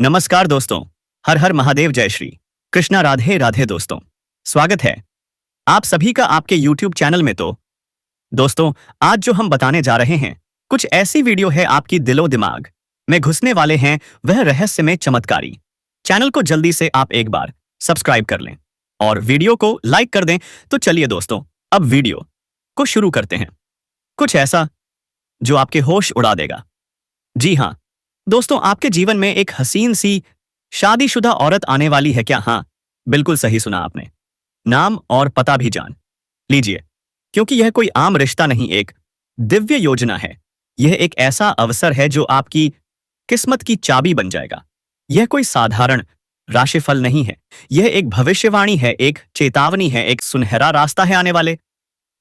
नमस्कार दोस्तों। हर हर महादेव, जय श्री कृष्णा, राधे राधे दोस्तों। स्वागत है आप सभी का आपके YouTube चैनल में। तो दोस्तों, आज जो हम बताने जा रहे हैं कुछ ऐसी वीडियो है आपकी दिलो दिमाग में घुसने वाले हैं, वह रहस्यमय चमत्कारी। चैनल को जल्दी से आप एक बार सब्सक्राइब कर लें और वीडियो को लाइक कर दें। तो चलिए दोस्तों, अब वीडियो को शुरू करते हैं। कुछ ऐसा जो आपके होश उड़ा देगा। जी हाँ दोस्तों, आपके जीवन में एक हसीन सी शादीशुदा औरत आने वाली है क्या? हाँ, बिल्कुल सही सुना आपने। नाम और पता भी जान लीजिए, क्योंकि यह कोई आम रिश्ता नहीं, एक दिव्य योजना है। यह एक ऐसा अवसर है जो आपकी किस्मत की चाबी बन जाएगा। यह कोई साधारण राशिफल नहीं है, यह एक भविष्यवाणी है, एक चेतावनी है, एक सुनहरा रास्ता है। आने वाले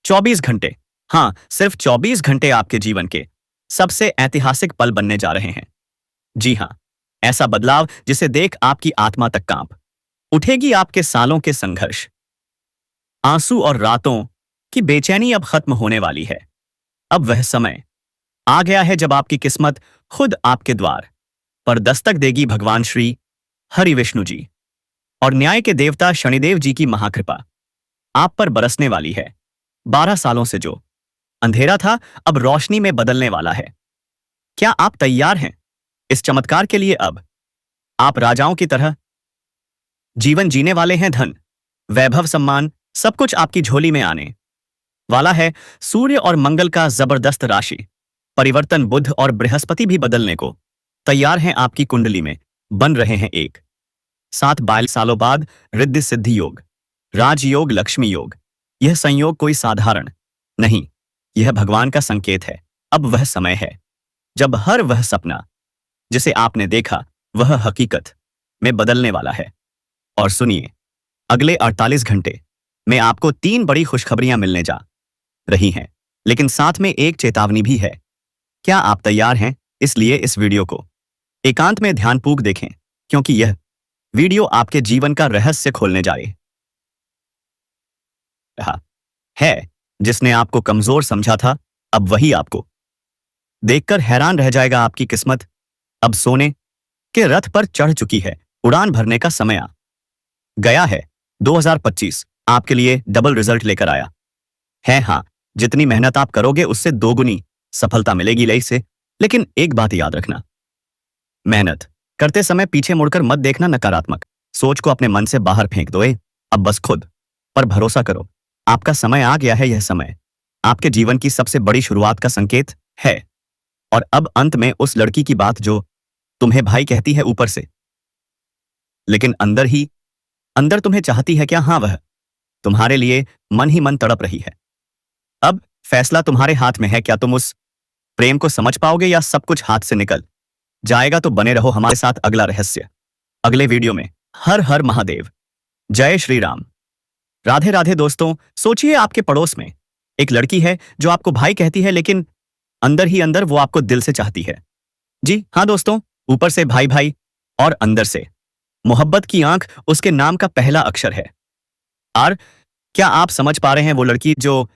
24 घंटे, हाँ सिर्फ 24 घंटे आपके जीवन के सबसे ऐतिहासिक पल बनने जा रहे हैं। जी हाँ, ऐसा बदलाव जिसे देख आपकी आत्मा तक कांप उठेगी। आपके सालों के संघर्ष, आंसू और रातों की बेचैनी अब खत्म होने वाली है। अब वह समय आ गया है जब आपकी किस्मत खुद आपके द्वार पर दस्तक देगी। भगवान श्री हरि विष्णु जी और न्याय के देवता शनिदेव जी की महाकृपा आप पर बरसने वाली है। 12 सालों से जो अंधेरा था अब रोशनी में बदलने वाला है। क्या आप तैयार हैं इस चमत्कार के लिए? अब आप राजाओं की तरह जीवन जीने वाले हैं। धन, वैभव, सम्मान, सब कुछ आपकी झोली में आने वाला है। सूर्य और मंगल का जबरदस्त राशि परिवर्तन, बुध और बृहस्पति भी बदलने को तैयार हैं आपकी कुंडली में। बन रहे हैं एक साथ 22 सालों बाद रिद्धि सिद्धि योग, राजयोग, लक्ष्मी योग। यह संयोग कोई साधारण नहीं, यह भगवान का संकेत है। अब वह समय है जब हर वह सपना जिसे आपने देखा वह हकीकत में बदलने वाला है। और सुनिए, अगले 48 घंटे में आपको 3 बड़ी खुशखबरियां मिलने जा रही हैं, लेकिन साथ में एक चेतावनी भी है। क्या आप तैयार हैं? इसलिए इस वीडियो को एकांत में ध्यानपूर्वक देखें, क्योंकि यह वीडियो आपके जीवन का रहस्य खोलने जा रहा है। जिसने आपको कमजोर समझा था, अब वही आपको देखकर हैरान रह जाएगा। आपकी किस्मत अब सोने के रथ पर चढ़ चुकी है। उड़ान भरने का समय आ गया है। 2025 आपके लिए डबल रिजल्ट लेकर आया है। हाँ, जितनी मेहनत आप करोगे उससे दोगुनी सफलता मिलेगी से। लेकिन एक बात याद रखना, मेहनत करते समय पीछे मुड़कर मत देखना। नकारात्मक सोच को अपने मन से बाहर फेंक दो। अब बस खुद पर भरोसा करो। आपका समय आ गया है। यह समय आपके जीवन की सबसे बड़ी शुरुआत का संकेत है। और अब अंत में उस लड़की की बात जो तुम्हें भाई कहती है ऊपर से, लेकिन अंदर ही अंदर तुम्हें चाहती है क्या? हाँ, वह तुम्हारे लिए मन ही मन तड़प रही है। अब फैसला तुम्हारे हाथ में है। क्या तुम उस प्रेम को समझ पाओगे या सब कुछ हाथ से निकल जाएगा? तो बने रहो हमारे साथ अगला रहस्य अगले वीडियो में। हर हर महादेव, जय श्री राम, राधे राधे दोस्तों। सोचिए, आपके पड़ोस में एक लड़की है जो आपको भाई कहती है, लेकिन अंदर ही अंदर वो आपको दिल से चाहती है। जी हाँ दोस्तों, ऊपर से भाई भाई और अंदर से मोहब्बत की आंख उसके नाम का पहला अक्षर है आर। क्या आप समझ पा रहे हैं? वो लड़की जो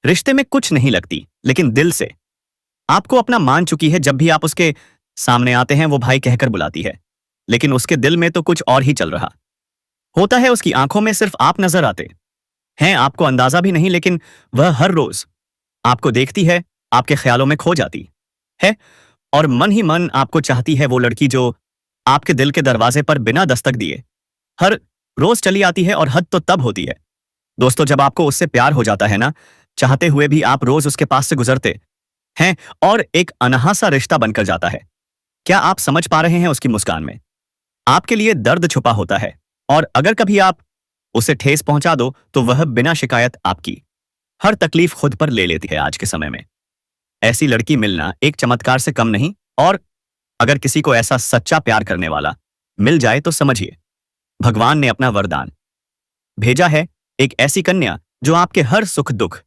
रिश्ते में कुछ नहीं लगती, लेकिन दिल से आपको अपना मान चुकी है। जब भी आप उसके सामने आते हैं वो भाई कहकर बुलाती है, लेकिन उसके दिल में तो कुछ और ही चल रहा होता है। उसकी आंखों में सिर्फ आप नजर आते हैं, आपको अंदाजा भी नहीं, लेकिन वह हर रोज आपको देखती है, आपके ख्यालों में खो जाती है और मन ही मन आपको चाहती है। वो लड़की जो आपके दिल के दरवाजे पर बिना दस्तक दिए हर रोज चली आती है। और हद तो तब होती है दोस्तों जब आपको उससे प्यार हो जाता है ना, चाहते हुए भी आप रोज उसके पास से गुजरते हैं और एक अनहा सा रिश्ता बनकर जाता है। क्या आप समझ पा रहे हैं? उसकी मुस्कान में आपके लिए दर्द छुपा होता है, और अगर कभी आप उसे ठेस पहुंचा दो तो वह बिना शिकायत आपकी हर तकलीफ खुद पर ले लेती है। आज के समय में ऐसी लड़की मिलना एक चमत्कार से कम नहीं, और अगर किसी को ऐसा सच्चा प्यार करने वाला मिल जाए तो समझिए भगवान ने अपना वरदान भेजा है। एक ऐसी कन्या जो आपके हर सुख दुख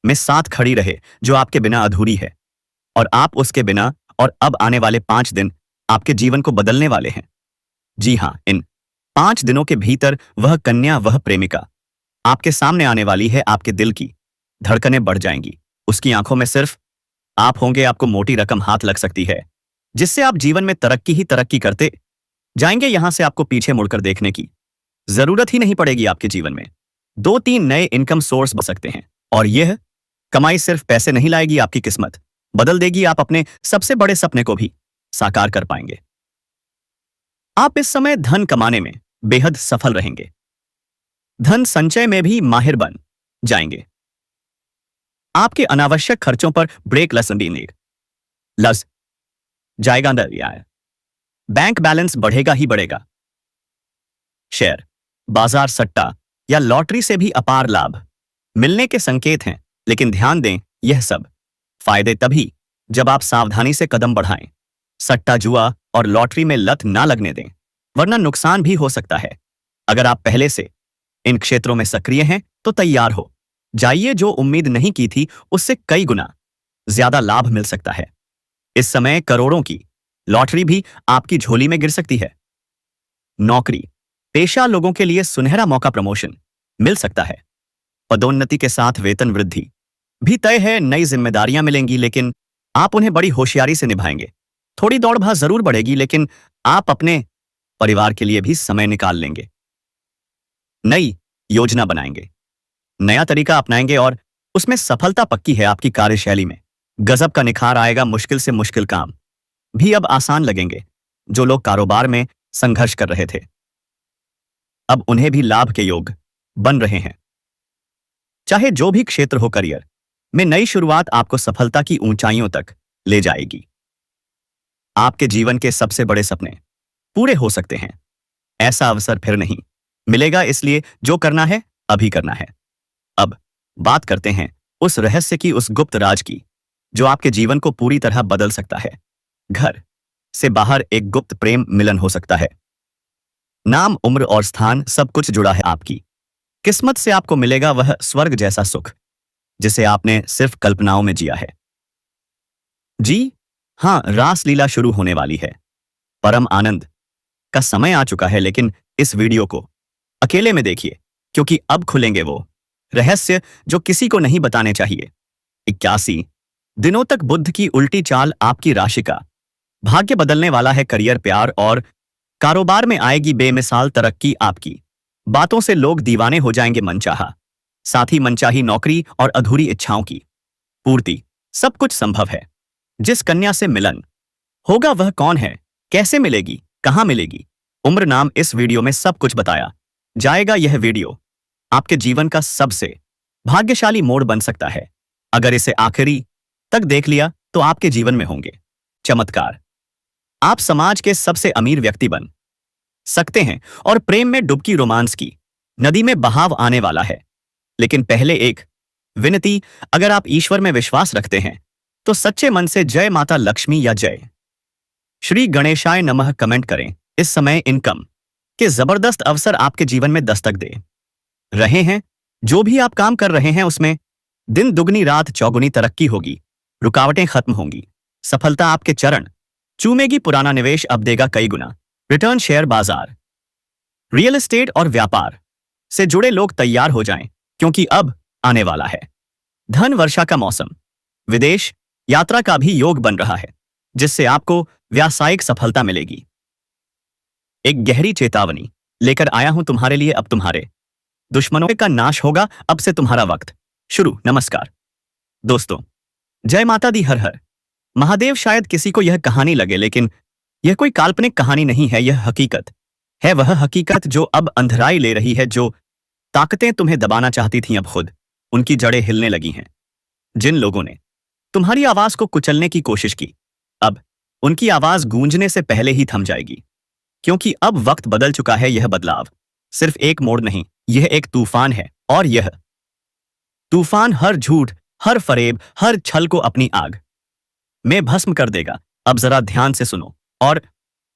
में साथ खड़ी रहे, जो आपके बिना अधूरी है, और आप उसके बिना। और अब आने वाले 5 दिन आपके जीवन को बदलने वाले हैं। जी हाँ, इन 5 दिनों के भीतर वह कन्या, वह प्रेमिका आपके सामने आने वाली है। आपके दिल की धड़कनें बढ़ जाएंगी। उसकी आंखों में सिर्फ आप होंगे। आपको मोटी रकम हाथ लग सकती है, जिससे आप जीवन में तरक्की ही तरक्की करते जाएंगे यहां से आपको पीछे मुड़कर देखने की जरूरत ही नहीं पड़ेगी। आपके जीवन में 2-3 नए इनकम सोर्स बन सकते हैं और यह कमाई सिर्फ पैसे नहीं लाएगी, आपकी किस्मत बदल देगी। आप अपने सबसे बड़े सपने को भी साकार कर पाएंगे। आप इस समय धन कमाने में बेहद सफल रहेंगे। धन संचय में भी माहिर बन जाएंगे। आपके अनावश्यक खर्चों पर ब्रेक लस जाएगा। बैंक बैलेंस बढ़ेगा ही बढ़ेगा। शेयर बाजार, सट्टा या लॉटरी से भी अपार लाभ मिलने के संकेत हैं, लेकिन ध्यान दें, यह सब फायदे तभी जब आप सावधानी से कदम बढ़ाएं। सट्टा, जुआ और लॉटरी में लत ना लगने दें, वरना नुकसान भी हो सकता है। अगर आप पहले से इन क्षेत्रों में सक्रिय हैं तो तैयार हो जाइए। जो उम्मीद नहीं की थी उससे कई गुना ज्यादा लाभ मिल सकता है। इस समय करोड़ों की लॉटरी भी आपकी झोली में गिर सकती है। नौकरी पेशा लोगों के लिए सुनहरा मौका, प्रमोशन मिल सकता है। पदोन्नति के साथ वेतन वृद्धि भी तय है। नई जिम्मेदारियां मिलेंगी, लेकिन आप उन्हें बड़ी होशियारी से निभाएंगे। थोड़ी दौड़ भाग जरूर बढ़ेगी, लेकिन आप अपने परिवार के लिए भी समय निकाल लेंगे। नई योजना बनाएंगे, नया तरीका अपनाएंगे और उसमें सफलता पक्की है। आपकी कार्यशैली में गजब का निखार आएगा। मुश्किल से मुश्किल काम भी अब आसान लगेंगे। जो लोग कारोबार में संघर्ष कर रहे थे, अब उन्हें भी लाभ के योग बन रहे हैं। चाहे जो भी क्षेत्र हो, करियर में नई शुरुआत आपको सफलता की ऊंचाइयों तक ले जाएगी। आपके जीवन के सबसे बड़े सपने पूरे हो सकते हैं। ऐसा अवसर फिर नहीं मिलेगा, इसलिए जो करना है अभी करना है। अब बात करते हैं उस रहस्य की, उस गुप्त राज की, जो आपके जीवन को पूरी तरह बदल सकता है। घर से बाहर एक गुप्त प्रेम मिलन हो सकता है। नाम, उम्र और स्थान सब कुछ जुड़ा है। आपकी किस्मत से आपको मिलेगा वह स्वर्ग जैसा सुख जिसे आपने सिर्फ कल्पनाओं में जिया है। जी हां, रासलीला शुरू होने वाली है। परम आनंद का समय आ चुका है, लेकिन इस वीडियो को अकेले में देखिए, क्योंकि अब खुलेंगे वो रहस्य जो किसी को नहीं बताने चाहिए। 81 दिनों तक बुध की उल्टी चाल आपकी राशि का भाग्य बदलने वाला है। करियर, प्यार और कारोबार में आएगी बेमिसाल तरक्की। आपकी बातों से लोग दीवाने हो जाएंगे। मनचाहा साथ ही मनचाही नौकरी और अधूरी इच्छाओं की पूर्ति, सब कुछ संभव है। जिस कन्या से मिलन होगा वह कौन है, कैसे मिलेगी, कहां मिलेगी, उम्र, नाम, इस वीडियो में सब कुछ बताया जाएगा। यह वीडियो आपके जीवन का सबसे भाग्यशाली मोड़ बन सकता है। अगर इसे आखिरी तक देख लिया तो आपके जीवन में होंगे चमत्कार। आप समाज के सबसे अमीर व्यक्ति बन सकते हैं और प्रेम में डुबकी, रोमांस की नदी में बहाव आने वाला है। लेकिन पहले एक विनती, अगर आप ईश्वर में विश्वास रखते हैं तो सच्चे मन से जय माता लक्ष्मी या जय श्री गणेशाय नमः कमेंट करें। इस समय इनकम के जबरदस्त अवसर आपके जीवन में दस्तक दे रहे हैं। जो भी आप काम कर रहे हैं उसमें दिन दुगनी रात चौगुनी तरक्की होगी। रुकावटें खत्म होंगी, सफलता आपके चरण चूमेगी। पुराना निवेश अब देगा कई गुना रिटर्न। शेयर बाजार, रियल एस्टेट और व्यापार से जुड़े लोग तैयार हो जाएं, क्योंकि अब आने वाला है धन वर्षा का मौसम। विदेश यात्रा का भी योग बन रहा है, जिससे आपको व्यावसायिक सफलता मिलेगी। एक गहरी चेतावनी लेकर आया हूं तुम्हारे लिए। अब तुम्हारे दुश्मनों का नाश होगा। अब से तुम्हारा वक्त शुरू। नमस्कार दोस्तों, जय माता दी, हर हर महादेव। शायद किसी को यह कहानी लगे, लेकिन यह कोई काल्पनिक कहानी नहीं है। यह हकीकत है, वह हकीकत जो अब अंधराई ले रही है। जो ताकतें तुम्हें दबाना चाहती थीं, अब खुद उनकी जड़ें हिलने लगी हैं। जिन लोगों ने तुम्हारी आवाज को कुचलने की कोशिश की, अब उनकी आवाज गूंजने से पहले ही थम जाएगी, क्योंकि अब वक्त बदल चुका है। यह बदलाव सिर्फ एक मोड़ नहीं, यह एक तूफान है, और यह तूफान हर झूठ, हर फरेब, हर छल को अपनी आग में भस्म कर देगा। अब जरा ध्यान से सुनो और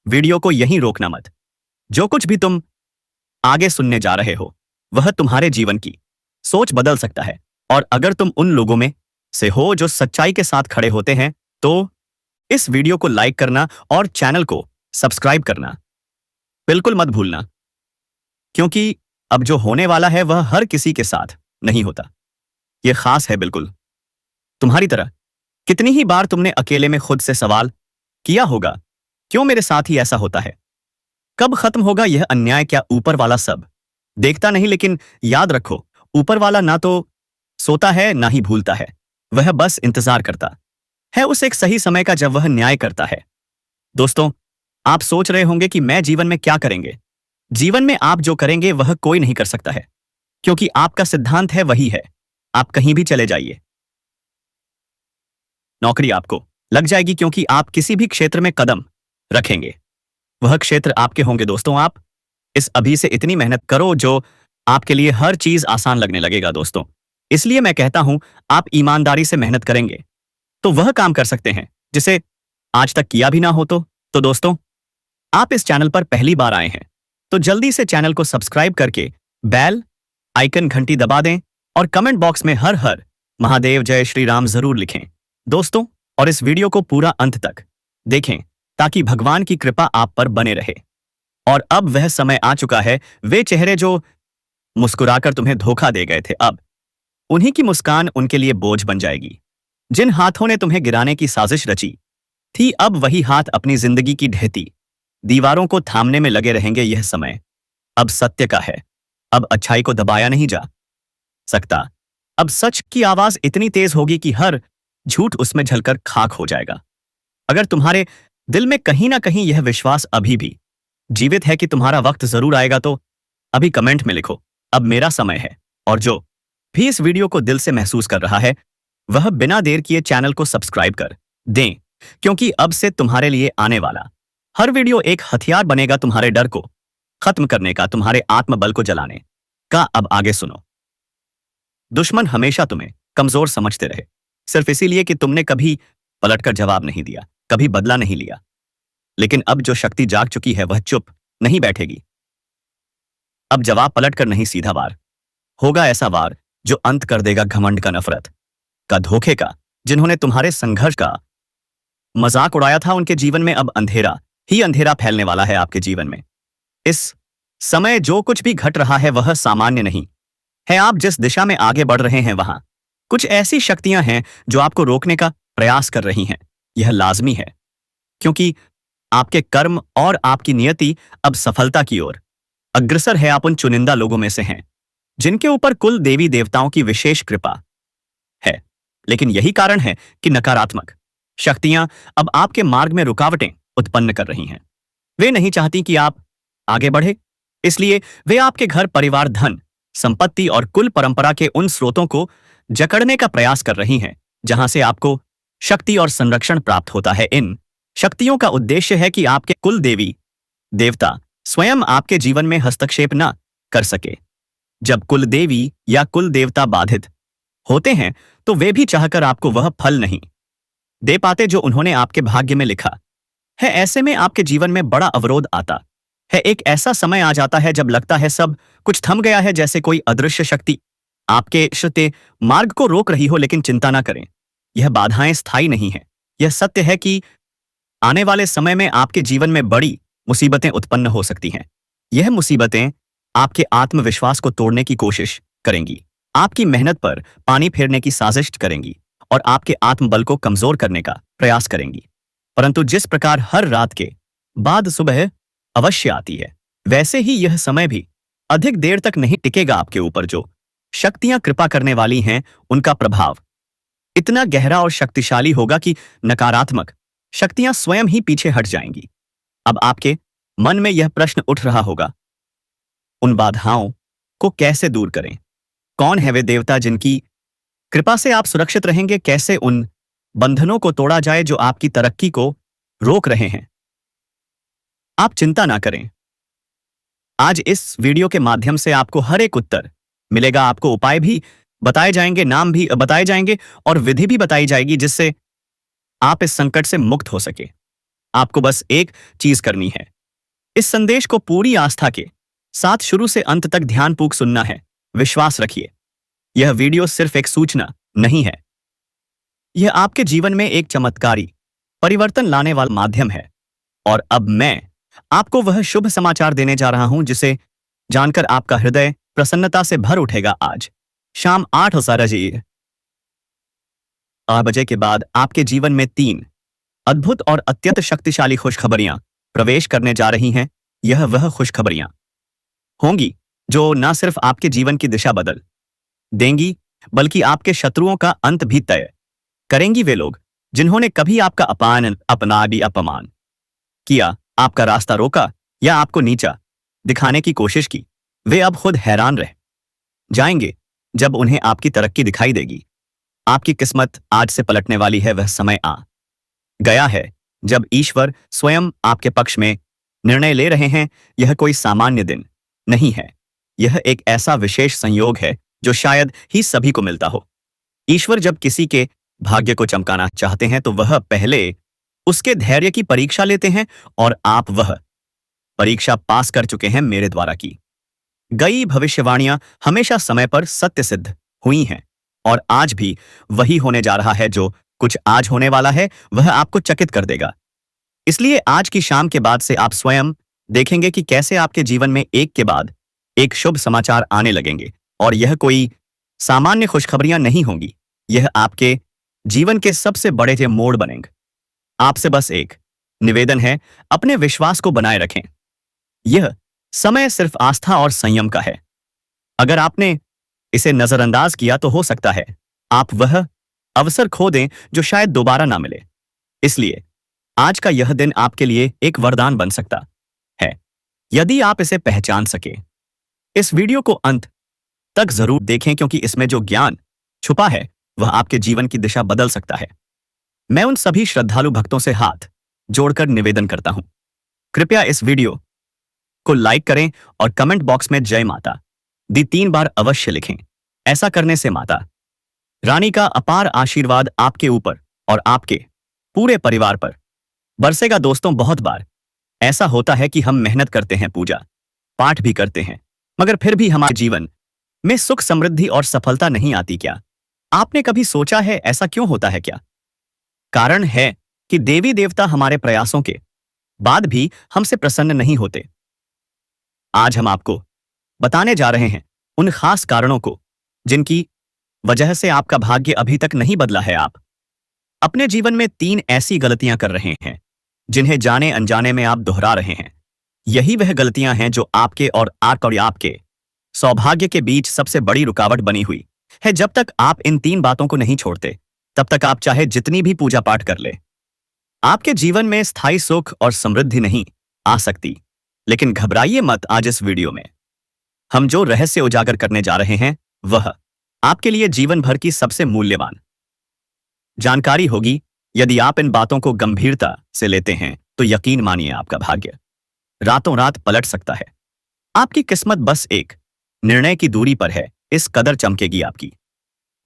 वीडियो को यहीं रोकना मत। जो कुछ भी तुम आगे सुनने जा रहे हो वह तुम्हारे जीवन की सोच बदल सकता है। और अगर तुम उन लोगों में से हो जो सच्चाई के साथ खड़े होते हैं, तो इस वीडियो को लाइक करना और चैनल को सब्सक्राइब करना बिल्कुल मत भूलना, क्योंकि अब जो होने वाला है वह हर किसी के साथ नहीं होता। यह खास है, बिल्कुल तुम्हारी तरह। कितनी ही बार तुमने अकेले में खुद से सवाल किया होगा, क्यों मेरे साथ ही ऐसा होता है? कब खत्म होगा यह अन्याय? क्या ऊपर वाला सब देखता नहीं? लेकिन याद रखो, ऊपर वाला ना तो सोता है ना ही भूलता है। वह बस इंतजार करता है उस एक सही समय का जब वह न्याय करता है। दोस्तों, आप सोच रहे होंगे कि मैं जीवन में क्या करेंगे? जीवन में आप जो करेंगे वह कोई नहीं कर सकता है, क्योंकि आपका सिद्धांत है वही है। आप कहीं भी चले जाइए, नौकरी आपको लग जाएगी, क्योंकि आप किसी भी क्षेत्र में कदम रखेंगे वह क्षेत्र आपके होंगे। दोस्तों, आप इस अभी से इतनी मेहनत करो जो आपके लिए हर चीज आसान लगने लगेगा। दोस्तों, इसलिए मैं कहता हूं, आप ईमानदारी से मेहनत करेंगे तो वह काम कर सकते हैं जिसे आज तक किया भी ना हो। तो दोस्तों, आप इस चैनल पर पहली बार आए हैं तो जल्दी से चैनल को सब्सक्राइब करके बेल आइकन घंटी दबा दें और कमेंट बॉक्स में हर हर महादेव जय श्री राम जरूर लिखें। दोस्तों, और इस वीडियो को पूरा अंत तक देखें ताकि भगवान की कृपा आप पर बने रहे। और अब वह समय आ चुका है, वे चेहरे जो मुस्कुराकर तुम्हें धोखा दे गए थे, अब उन्हीं की मुस्कान उनके लिए बोझ बन जाएगी। जिन हाथों ने तुम्हें गिराने की साजिश रची थी, अब वही हाथ अपनी जिंदगी की ढहती दीवारों को थामने में लगे रहेंगे। यह समय अब सत्य का है, अब अच्छाई को दबाया नहीं जा सकता। अब सच की आवाज इतनी तेज होगी कि हर झूठ उसमें झलकर खाक हो जाएगा। अगर तुम्हारे दिल में कहीं ना कहीं यह विश्वास अभी भी जीवित है कि तुम्हारा वक्त जरूर आएगा, तो अभी कमेंट में लिखो, अब मेरा समय है। और जो भी इस वीडियो को दिल से महसूस कर रहा है वह बिना देर किए चैनल को सब्सक्राइब कर दें, क्योंकि अब से तुम्हारे लिए आने वाला हर वीडियो एक हथियार बनेगा तुम्हारे डर को खत्म करने का, तुम्हारे आत्मबल को जलाने का। अब आगे सुनो। दुश्मन हमेशा तुम्हें कमजोर समझते रहे, सिर्फ इसीलिए कि तुमने कभी पलटकर जवाब नहीं दिया, कभी बदला नहीं लिया। लेकिन अब जो शक्ति जाग चुकी है वह चुप नहीं बैठेगी। अब जवाब पलटकर नहीं, सीधा वार होगा, ऐसा वार जो अंत कर देगा घमंड का, नफरत का, धोखे का। जिन्होंने तुम्हारे संघर्ष का मजाक उड़ाया था उनके जीवन में अब अंधेरा ही अंधेरा फैलने वाला है आपके जीवन में। इस समय जो कुछ भी घट रहा है वह सामान्य नहीं है। आप जिस दिशा में आगे बढ़ रहे हैं वहां कुछ ऐसी शक्तियां हैं जो आपको रोकने का प्रयास कर रही हैं। यह लाजमी है, क्योंकि आपके कर्म और आपकी नियति अब सफलता की ओर अग्रसर है। आप उन चुनिंदा लोगों में से हैं जिनके ऊपर कुल देवी देवताओं की विशेष कृपा है। लेकिन यही कारण है कि नकारात्मक शक्तियां अब आपके मार्ग में रुकावटें उत्पन्न कर रही हैं। वे नहीं चाहती कि आप आगे बढ़े, इसलिए वे आपके घर, परिवार, धन, संपत्ति और कुल परंपरा के उन स्रोतों को जकड़ने का प्रयास कर रही हैं जहां से आपको शक्ति और संरक्षण प्राप्त होता है। इन शक्तियों का उद्देश्य है कि आपके कुल देवी देवता स्वयं आपके जीवन में हस्तक्षेप न कर सके। जब कुल देवी या कुल देवता बाधित होते हैं तो वे भी चाहकर आपको वह फल नहीं दे पाते जो उन्होंने आपके भाग्य में लिखा है। ऐसे में आपके जीवन में बड़ा अवरोध आता है। एक ऐसा समय आ जाता है जब लगता है सब कुछ थम गया है, जैसे कोई अदृश्य शक्ति आपके श्रुते मार्ग को रोक रही हो। लेकिन चिंता ना करें, यह बाधाएं स्थायी नहीं है। यह सत्य है कि आने वाले समय में आपके जीवन में बड़ी मुसीबतें उत्पन्न हो सकती हैं। यह मुसीबतें आपके आत्मविश्वास को तोड़ने की कोशिश करेंगी, आपकी मेहनत पर पानी फेरने की साजिश करेंगी और आपके आत्मबल को कमजोर करने का प्रयास करेंगी। परंतु जिस प्रकार हर रात के बाद सुबह अवश्य आती है, वैसे ही यह समय भी अधिक देर तक नहीं टिकेगा। आपके ऊपर जो शक्तियां कृपा करने वाली हैं उनका प्रभाव इतना गहरा और शक्तिशाली होगा कि नकारात्मक शक्तियां स्वयं ही पीछे हट जाएंगी। अब आपके मन में यह प्रश्न उठ रहा होगा, उन बाधाओं को कैसे दूर करें? कौन है वे देवता जिनकी कृपा से आप सुरक्षित रहेंगे? कैसे उन बंधनों को तोड़ा जाए जो आपकी तरक्की को रोक रहे हैं? आप चिंता ना करें, आज इस वीडियो के माध्यम से आपको हर एक उत्तर मिलेगा। आपको उपाय भी बताए जाएंगे, नाम भी बताए जाएंगे और विधि भी बताई जाएगी जिससे आप इस संकट से मुक्त हो सके। आपको बस एक चीज करनी है, इस संदेश को पूरी आस्था के साथ शुरू से अंत तक ध्यानपूर्वक सुनना है। विश्वास रखिए, यह वीडियो सिर्फ एक सूचना नहीं है, यह आपके जीवन में एक चमत्कारी परिवर्तन लाने वाला माध्यम है। और अब मैं आपको वह शुभ समाचार देने जा रहा हूं जिसे जानकर आपका हृदय प्रसन्नता से भर उठेगा। आज शाम 8 बजे के बाद आपके जीवन में 3 अद्भुत और अत्यंत शक्तिशाली खुशखबरियां प्रवेश करने जा रही हैं। यह वह खुशखबरियां होंगी जो न सिर्फ आपके जीवन की दिशा बदल देंगी, बल्कि आपके शत्रुओं का अंत भी तय करेंगी। वे लोग जिन्होंने कभी आपका अपमान किया, आपका रास्ता रोका या आपको नीचा दिखाने की कोशिश की, वे अब खुद हैरान रह जाएंगे जब उन्हें आपकी तरक्की दिखाई देगी। आपकी किस्मत आज से पलटने वाली है। वह समय आ गया है जब ईश्वर स्वयं आपके पक्ष में निर्णय ले रहे हैं। यह कोई सामान्य दिन नहीं है, यह एक ऐसा विशेष संयोग है जो शायद ही सभी को मिलता हो। ईश्वर जब किसी के भाग्य को चमकाना चाहते हैं तो वह पहले उसके धैर्य की परीक्षा लेते हैं, और आप वह परीक्षा पास कर चुके हैं। मेरे द्वारा की गई भविष्यवाणियां हमेशा समय पर सत्य सिद्ध हुई हैं, और आज भी वही होने जा रहा है। जो कुछ आज होने वाला है वह आपको चकित कर देगा। इसलिए आज की शाम के बाद से आप स्वयं देखेंगे कि कैसे आपके जीवन में एक के बाद एक शुभ समाचार आने लगेंगे, और यह कोई सामान्य खुशखबरियां नहीं होंगी। यह आपके जीवन के सबसे बड़े जे मोड़ बनेंगे। आपसे बस एक निवेदन है, अपने विश्वास को बनाए रखें। यह समय सिर्फ आस्था और संयम का है। अगर आपने इसे नजरअंदाज किया तो हो सकता है आप वह अवसर खो दें जो शायद दोबारा ना मिले। इसलिए आज का यह दिन आपके लिए एक वरदान बन सकता है, यदि आप इसे पहचान सके। इस वीडियो को अंत तक जरूर देखें, क्योंकि इसमें जो ज्ञान छुपा है वह आपके जीवन की दिशा बदल सकता है। मैं उन सभी श्रद्धालु भक्तों से हाथ जोड़कर निवेदन करता हूं, कृपया इस वीडियो को लाइक करें और कमेंट बॉक्स में जय माता दी 3 बार अवश्य लिखें। ऐसा करने से माता रानी का अपार आशीर्वाद आपके ऊपर और आपके पूरे परिवार पर बरसेगा। दोस्तों, बहुत बार ऐसा होता है कि हम मेहनत करते हैं, पूजा पाठ भी करते हैं, मगर फिर भी हमारे जीवन में सुख, समृद्धि और सफलता नहीं आती। क्या आपने कभी सोचा है ऐसा क्यों होता है? क्या कारण है कि देवी देवता हमारे प्रयासों के बाद भी हमसे प्रसन्न नहीं होते? आज हम आपको बताने जा रहे हैं उन खास कारणों को जिनकी वजह से आपका भाग्य अभी तक नहीं बदला है। आप अपने जीवन में 3 ऐसी गलतियां कर रहे हैं जिन्हें जाने अनजाने में आप दोहरा रहे हैं। यही वह गलतियां हैं जो आपके और आपके सौभाग्य के बीच सबसे बड़ी रुकावट बनी हुई है। जब तक आप इन 3 बातों को नहीं छोड़ते, तब तक आप चाहे जितनी भी पूजा पाठ कर ले, आपके जीवन में स्थायी सुख और समृद्धि नहीं आ सकती। लेकिन घबराइए मत, आज इस वीडियो में हम जो रहस्य उजागर करने जा रहे हैं वह आपके लिए जीवन भर की सबसे मूल्यवान जानकारी होगी। यदि आप इन बातों को गंभीरता से लेते हैं तो यकीन मानिए, आपका भाग्य रातों रात पलट सकता है। आपकी किस्मत बस एक निर्णय की दूरी पर है। इस कदर चमकेगी आपकी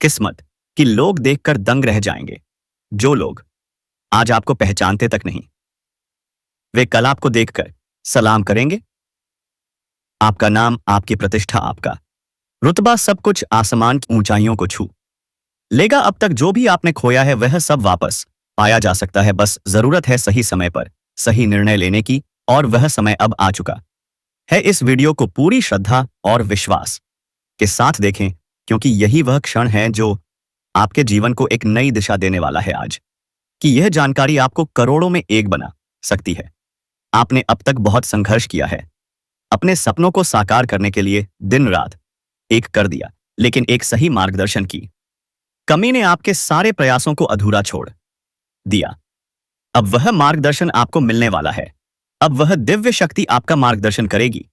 किस्मत कि लोग देखकर दंग रह जाएंगे। जो लोग आज आपको पहचानते तक नहीं, वे कल आपको देखकर सलाम करेंगे। आपका नाम, आपकी प्रतिष्ठा, आपका रुतबा, सब कुछ आसमान की ऊंचाइयों को छू लेगा। अब तक जो भी आपने खोया है वह सब वापस पाया जा सकता है। बस जरूरत है सही समय पर सही निर्णय लेने की, और वह समय अब आ चुका है। इस वीडियो को पूरी श्रद्धा और विश्वास के साथ देखें, क्योंकि यही वह क्षण है जो आपके जीवन को एक नई दिशा देने वाला है। आज की यह जानकारी आपको करोड़ों में एक बना सकती है। आपने अब तक बहुत संघर्ष किया है, अपने सपनों को साकार करने के लिए दिन रात एक कर दिया, लेकिन एक सही मार्गदर्शन की कमी ने आपके सारे प्रयासों को अधूरा छोड़ दिया। अब वह मार्गदर्शन आपको मिलने वाला है। अब वह दिव्य शक्ति आपका मार्गदर्शन करेगी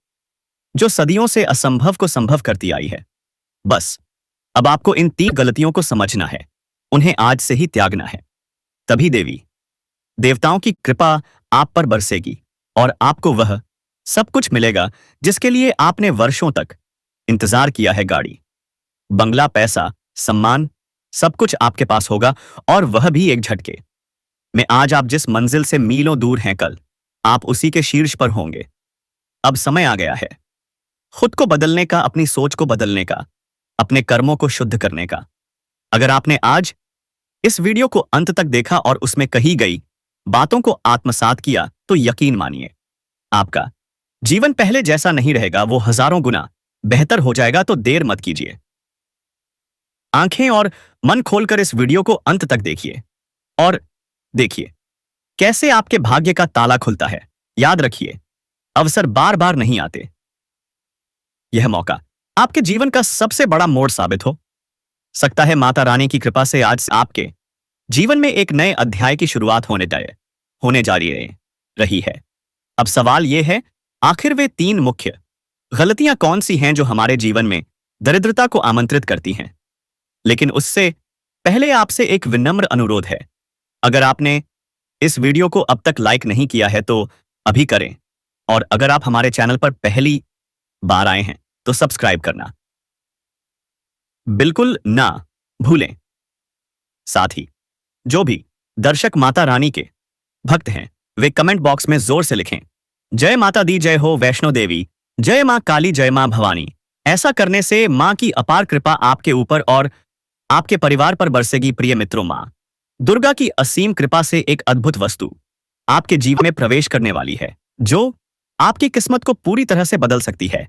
जो सदियों से असंभव को संभव करती आई है। बस अब आपको इन 3 गलतियों को समझना है, उन्हें आज से ही त्यागना है। तभी देवी देवताओं की कृपा आप पर बरसेगी और आपको वह सब कुछ मिलेगा जिसके लिए आपने वर्षों तक इंतजार किया है। गाड़ी, बंगला, पैसा, सम्मान, सब कुछ आपके पास होगा, और वह भी एक झटके में। आज आप जिस मंजिल से मीलों दूर हैं, कल आप उसी के शीर्ष पर होंगे। अब समय आ गया है खुद को बदलने का, अपनी सोच को बदलने का, अपने कर्मों को शुद्ध करने का। अगर आपने आज इस वीडियो को अंत तक देखा और उसमें कही गई बातों को आत्मसात किया, तो यकीन मानिए आपका जीवन पहले जैसा नहीं रहेगा, वो हजारों गुना बेहतर हो जाएगा। तो देर मत कीजिए, आंखें और मन खोलकर इस वीडियो को अंत तक देखिए और देखिए कैसे आपके भाग्य का ताला खुलता है। याद रखिए, अवसर बार बार नहीं आते। यह मौका आपके जीवन का सबसे बड़ा मोड़ साबित हो सकता है। माता रानी की कृपा से आज आपके जीवन में एक नए अध्याय की शुरुआत होने जा रही है। अब सवाल यह है, आखिर वे 3 मुख्य गलतियां कौन सी हैं जो हमारे जीवन में दरिद्रता को आमंत्रित करती हैं? लेकिन उससे पहले आपसे एक विनम्र अनुरोध है। अगर आपने इस वीडियो को अब तक लाइक नहीं किया है तो अभी करें, और अगर आप हमारे चैनल पर पहली बार आए हैं तो सब्सक्राइब करना बिल्कुल ना भूलें। साथ ही जो भी दर्शक माता रानी के भक्त हैं वे कमेंट बॉक्स में जोर से लिखें, जय माता दी, जय हो वैष्णो देवी, जय मां काली, जय मां भवानी। ऐसा करने से मां की अपार कृपा आपके ऊपर और आपके परिवार पर बरसेगी। प्रिय मित्रों, मां दुर्गा की असीम कृपा से एक अद्भुत वस्तु आपके जीवन में प्रवेश करने वाली है जो आपकी किस्मत को पूरी तरह से बदल सकती है।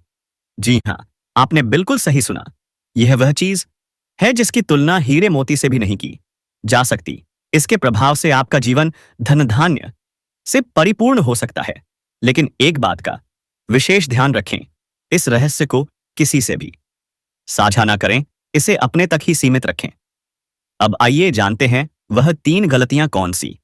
जी हां, आपने बिल्कुल सही सुना। यह वह चीज है जिसकी तुलना हीरे मोती से भी नहीं की जा सकती। इसके प्रभाव से आपका जीवन धन धान्य से परिपूर्ण हो सकता है। लेकिन एक बात का विशेष ध्यान रखें, इस रहस्य को किसी से भी साझा ना करें, इसे अपने तक ही सीमित रखें। अब आइए जानते हैं वह 3 गलतियां कौन सी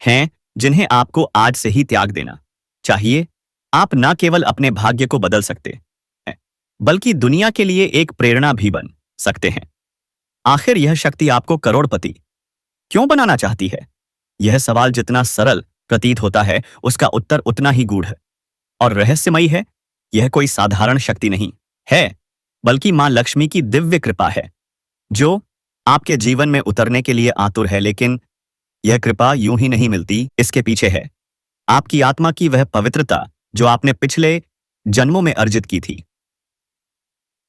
हैं जिन्हें आपको आज से ही त्याग देना चाहिए। आप न केवल अपने भाग्य को बदल सकते हैं बल्कि दुनिया के लिए एक प्रेरणा भी बन सकते हैं। आखिर यह शक्ति आपको करोड़पति क्यों बनाना चाहती है? यह सवाल जितना सरल प्रतीत होता है उसका उत्तर उतना ही गूढ़ और रहस्यमयी है। यह कोई साधारण शक्ति नहीं है बल्कि मां लक्ष्मी की दिव्य कृपा है जो आपके जीवन में उतरने के लिए आतुर है। लेकिन यह कृपा यूं ही नहीं मिलती, इसके पीछे है आपकी आत्मा की वह पवित्रता जो आपने पिछले जन्मों में अर्जित की थी।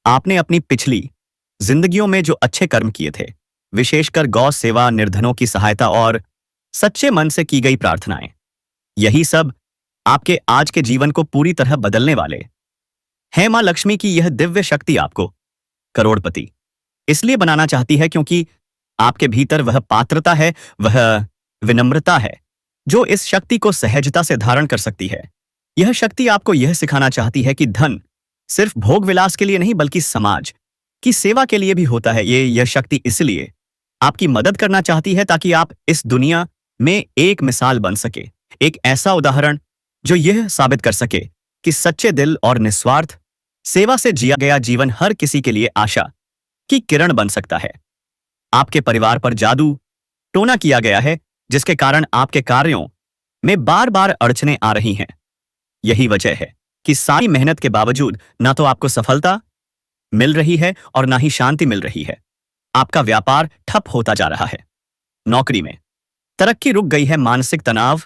आपने अपनी पिछली जिंदगियों में जो अच्छे कर्म किए थे, विशेषकर गौ सेवा, निर्धनों की सहायता और सच्चे मन से की गई प्रार्थनाएं, यही सब आपके आज के जीवन को पूरी तरह बदलने वाले हैं। मां लक्ष्मी की यह दिव्य शक्ति आपको करोड़पति इसलिए बनाना चाहती है क्योंकि आपके भीतर वह पात्रता है, वह विनम्रता है जो इस शक्ति को सहजता से धारण कर सकती है। यह शक्ति आपको यह सिखाना चाहती है कि धन सिर्फ भोग विलास के लिए नहीं बल्कि समाज की सेवा के लिए भी होता है। यह शक्ति इसलिए आपकी मदद करना चाहती है ताकि आप इस दुनिया में एक मिसाल बन सके, एक ऐसा उदाहरण जो यह साबित कर सके कि सच्चे दिल और निस्वार्थ सेवा से जिया गया जीवन हर किसी के लिए आशा की किरण बन सकता है। आपके परिवार पर जादू टोना किया गया है जिसके कारण आपके कार्यों में बार बार अड़चनें आ रही हैं। यही वजह है कि सारी मेहनत के बावजूद ना तो आपको सफलता मिल रही है और ना ही शांति मिल रही है। आपका व्यापार ठप होता जा रहा है, नौकरी में तरक्की रुक गई है, मानसिक तनाव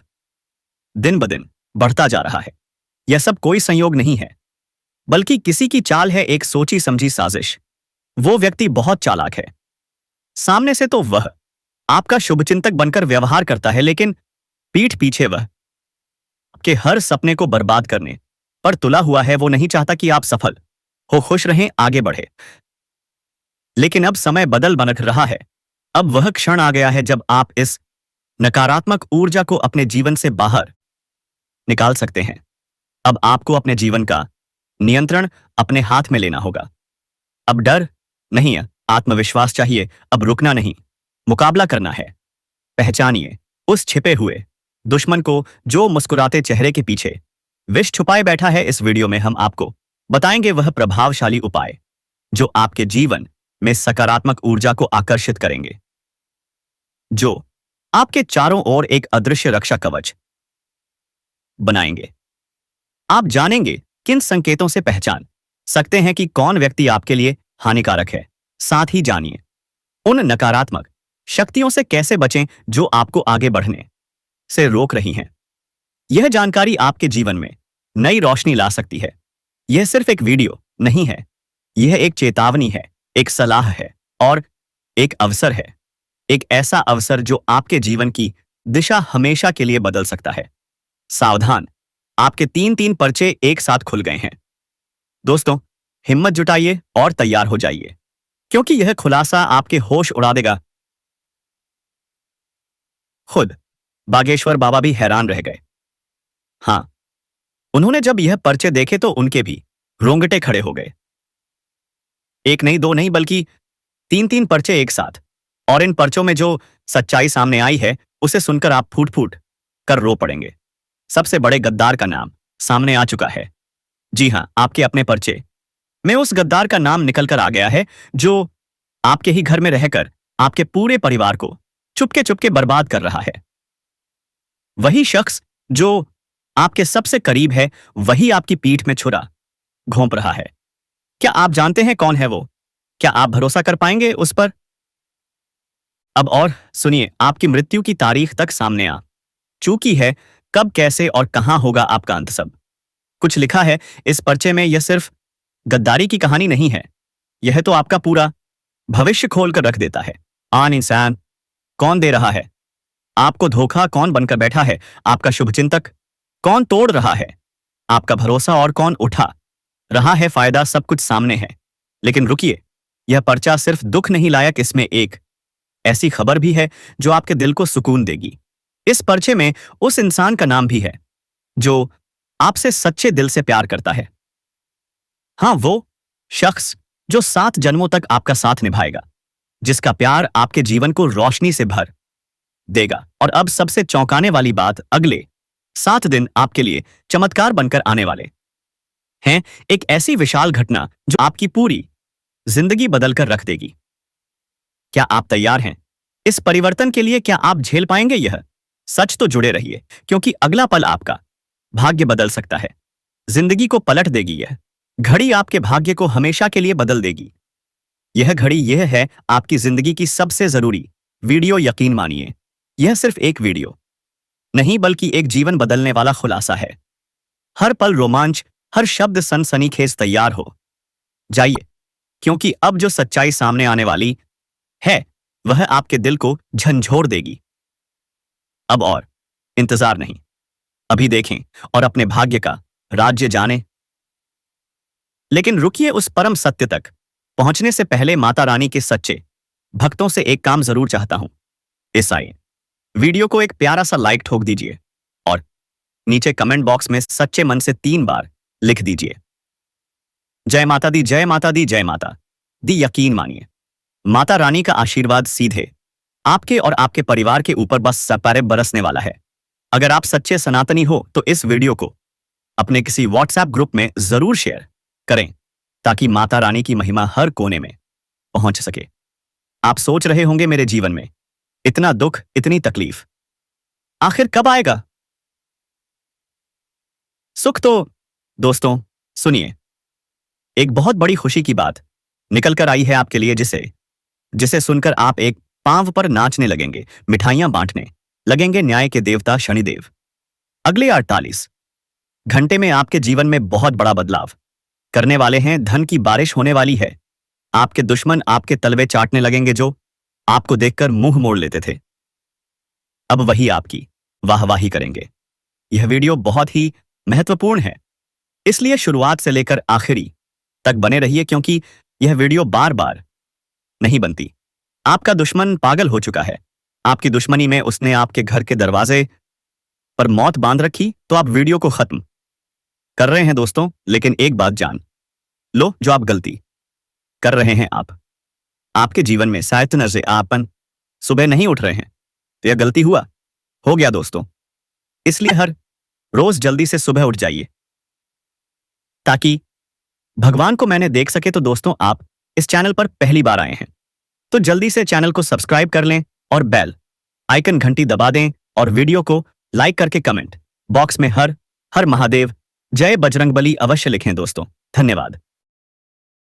दिन ब दिन बढ़ता जा रहा है। यह सब कोई संयोग नहीं है बल्कि किसी की चाल है, एक सोची समझी साजिश। वो व्यक्ति बहुत चालाक है। सामने से तो वह आपका शुभचिंतक बनकर व्यवहार करता है, लेकिन पीठ पीछे वह आपके हर सपने को बर्बाद करने पर तुला हुआ है। वो नहीं चाहता कि आप सफल हो, खुश रहें, आगे बढ़े। लेकिन अब समय बन रहा है। अब वह क्षण आ गया है जब आप इस नकारात्मक ऊर्जा को अपने जीवन से बाहर निकाल सकते हैं। अब आपको अपने जीवन का नियंत्रण अपने हाथ में लेना होगा। अब डर नहीं है, आत्मविश्वास चाहिए। अब रुकना नहीं, मुकाबला करना है। पहचानिए उस छिपे हुए दुश्मन को जो मुस्कुराते चेहरे के पीछे विष छुपाए बैठा है। इस वीडियो में हम आपको बताएंगे वह प्रभावशाली उपाय जो आपके जीवन में सकारात्मक ऊर्जा को आकर्षित करेंगे, जो आपके चारों ओर एक अदृश्य रक्षा कवच बनाएंगे। आप जानेंगे किन संकेतों से पहचान सकते हैं कि कौन व्यक्ति आपके लिए हानिकारक है। साथ ही जानिए उन नकारात्मक शक्तियों से कैसे बचें जो आपको आगे बढ़ने से रोक रही हैं। यह जानकारी आपके जीवन में नई रोशनी ला सकती है। यह सिर्फ एक वीडियो नहीं है, यह एक चेतावनी है, एक सलाह है और एक अवसर है। एक ऐसा अवसर जो आपके जीवन की दिशा हमेशा के लिए बदल सकता है। सावधान, आपके 3 पर्चे एक साथ खुल गए हैं। दोस्तों, हिम्मत जुटाइए और तैयार हो जाइए क्योंकि यह खुलासा आपके होश उड़ा देगा। खुद बागेश्वर बाबा भी हैरान रह गए। हाँ, उन्होंने जब यह पर्चे देखे तो उनके भी रोंगटे खड़े हो गए। एक नहीं, दो नहीं, बल्कि तीन तीन पर्चे एक साथ। और इन पर्चों में जो सच्चाई सामने आई है उसे सुनकर आप फूट फूट कर रो पड़ेंगे। सबसे बड़े गद्दार का नाम सामने आ चुका है। जी हां, आपके अपने पर्चे में उस गद्दार का नाम निकल कर आ गया है जो आपके ही घर में रहकर आपके पूरे परिवार को चुपके चुपके बर्बाद कर रहा है। वही शख्स जो आपके सबसे करीब है, वही आपकी पीठ में छुरा घोंप रहा है। क्या आप जानते हैं कौन है वो? क्या आप भरोसा कर पाएंगे उस पर? अब और सुनिए, आपकी मृत्यु की तारीख तक सामने आ चुकी है। कब, कैसे और कहां होगा आपका अंत, सब कुछ लिखा है इस पर्चे में। यह सिर्फ गद्दारी की कहानी नहीं है, यह तो आपका पूरा भविष्य खोल कर रख देता है। आन इंसान कौन दे रहा है आपको धोखा, कौन बनकर बैठा है आपका शुभचिंतक, कौन तोड़ रहा है आपका भरोसा और कौन उठा रहा है फायदा, सब कुछ सामने है। लेकिन रुकिए, यह पर्चा सिर्फ दुख नहीं लायक, इसमें एक ऐसी खबर भी है जो आपके दिल को सुकून देगी। इस पर्चे में उस इंसान का नाम भी है जो आपसे सच्चे दिल से प्यार करता है। हां, वो शख्स जो 7 जन्मों तक आपका साथ निभाएगा, जिसका प्यार आपके जीवन को रोशनी से भर देगा। और अब सबसे चौंकाने वाली बात, अगले 7 दिन आपके लिए चमत्कार बनकर आने वाले हैं। एक ऐसी विशाल घटना जो आपकी पूरी जिंदगी बदलकर रख देगी। क्या आप तैयार हैं इस परिवर्तन के लिए? क्या आप झेल पाएंगे यह सच? तो जुड़े रहिए, क्योंकि अगला पल आपका भाग्य बदल सकता है, जिंदगी को पलट देगी। यह घड़ी आपके भाग्य को हमेशा के लिए बदल देगी। यह घड़ी, यह है आपकी जिंदगी की सबसे जरूरी वीडियो। यकीन मानिए, यह सिर्फ एक वीडियो नहीं, बल्कि एक जीवन बदलने वाला खुलासा है। हर पल रोमांच, हर शब्द सनसनीखेज। तैयार हो जाइए, क्योंकि अब जो सच्चाई सामने आने वाली है वह आपके दिल को झंझोर देगी। अब और इंतजार नहीं, अभी देखें और अपने भाग्य का राज्य जानें। लेकिन रुकिए, उस परम सत्य तक पहुंचने से पहले माता रानी के सच्चे भक्तों से एक काम जरूर चाहता हूं। इस आइए वीडियो को एक प्यारा सा लाइक ठोक दीजिए और नीचे कमेंट बॉक्स में सच्चे मन से 3 बार लिख दीजिए, जय माता दी, जय माता दी, जय माता दी। यकीन मानिए, माता रानी का आशीर्वाद सीधे आपके और आपके परिवार के ऊपर बस सपारे बरसने वाला है। अगर आप सच्चे सनातनी हो तो इस वीडियो को अपने किसी व्हाट्सएप ग्रुप में जरूर शेयर करें, ताकि माता रानी की महिमा हर कोने में पहुंच सके। आप सोच रहे होंगे, मेरे जीवन में इतना दुख, इतनी तकलीफ, आखिर कब आएगा सुख? तो दोस्तों सुनिए, एक बहुत बड़ी खुशी की बात निकल कर आई है आपके लिए, जिसे सुनकर आप एक पांव पर नाचने लगेंगे, मिठाइयां बांटने लगेंगे। न्याय के देवता शनिदेव अगले 48 घंटे में आपके जीवन में बहुत बड़ा बदलाव करने वाले हैं। धन की बारिश होने वाली है। आपके दुश्मन आपके तलवे चाटने लगेंगे, जो आपको देखकर मुंह मोड़ लेते थे, अब वही आपकी वाहवाही करेंगे। यह वीडियो बहुत ही महत्वपूर्ण है, इसलिए शुरुआत से लेकर आखिरी तक बने रहिए, क्योंकि यह वीडियो बार बार नहीं बनती। आपका दुश्मन पागल हो चुका है। आपकी दुश्मनी में उसने आपके घर के दरवाजे पर मौत बांध रखी, तो आप वीडियो को खत्म कर रहे हैं दोस्तों। लेकिन एक बात जान लो, जो आप गलती कर रहे हैं, आपके जीवन में शायद नजर आपन सुबह नहीं उठ रहे हैं, तो यह गलती हो गया दोस्तों। इसलिए हर रोज जल्दी से सुबह उठ जाइए, ताकि भगवान को मैंने देख सके। तो दोस्तों, आप इस चैनल पर पहली बार आए हैं तो जल्दी से चैनल को सब्सक्राइब कर लें और बेल आइकन घंटी दबा दें, और वीडियो को लाइक करके कमेंट बॉक्स में हर हर महादेव, जय बजरंगबली अवश्य लिखें दोस्तों। धन्यवाद।